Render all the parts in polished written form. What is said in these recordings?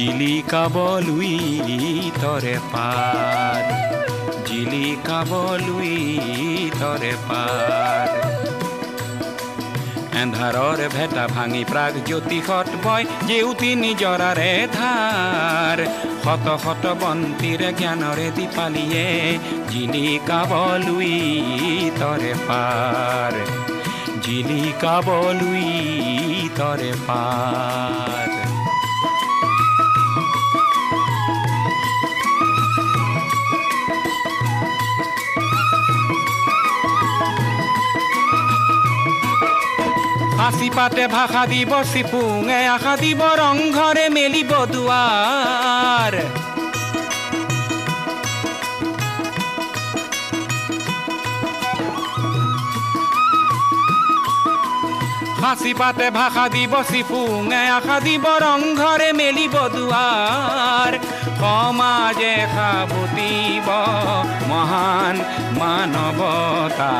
জিলিকাবলুই তৰে পাৰ, জিলিকাবলুই তৰে পাৰ। এন্ধাৰৰ ভেটা ভাঙি প্ৰাগ জ্যোতিষত বয় জেউতি নিজৰাৰে ধাৰ। শত শত বন্তিৰে জ্ঞানৰে দীপালিয়ে জিলিকাবলুই তৰে পাৰ, জিলিকাবলুই তৰে পাৰ। হাসি পাতে ভাষা দিব চিপুঙে আশা দিব ৰংঘৰে মেলিব দুৱাৰ। হাসি পাতে ভাষা দিব চিপুঙে আশা দিব ৰংঘৰে মেলিব দুৱাৰ। সমাজে সাবুতিব মহান মানৱতা,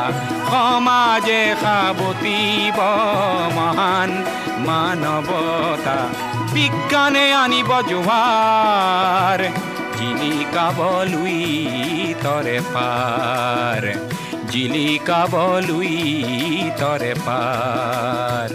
সমাজে সাবুতিব মহান মানৱতা। বিজ্ঞানে আনিব জোৱাৰ, জিলিকাবলুই তৰে পাৰ, জিলিকাবলুই তৰে পাৰ।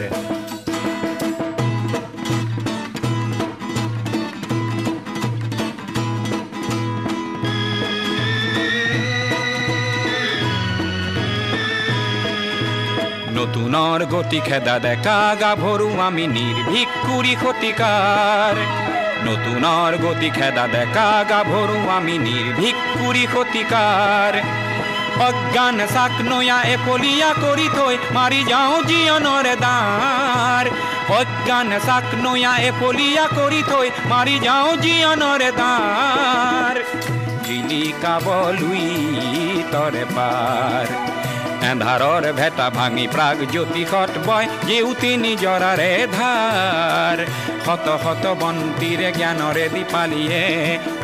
নতুনৰ গতি খেদা ডেকা গাভৰু আমি নিৰ্ভীক কুৰি শতিকাৰ। নতুনৰ গতি খেদা ডেকা গাভৰু আমি নিৰ্ভীক কুৰি শতিকাৰ। অজ্ঞান চাক নয়া এফলীয়া কৰি থৈ মাৰি যাওঁ জীৱনৰে দ্বাৰ। অজ্ঞান চাক নয়া এফলীয়া কৰি থৈ মাৰি যাওঁ জীৱনৰে দ্বাৰ। জিলিকাবলুই তৰে পাৰ, এন্ধাৰৰ ভেটা ভাঙি প্ৰাগ জ্যোতিষত বয় জেউতি নিজৰাৰে ধাৰ। শত শত বন্তিৰে জ্ঞানৰে দীপালিয়ে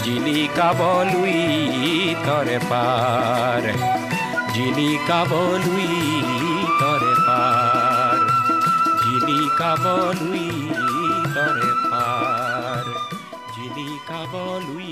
জিলিকাবলুই তৰে পাৰ, জিলিকাবলুই তৰে পাৰ, জিলিকাবলুই তৰে পাৰ, জিলিকাবলুই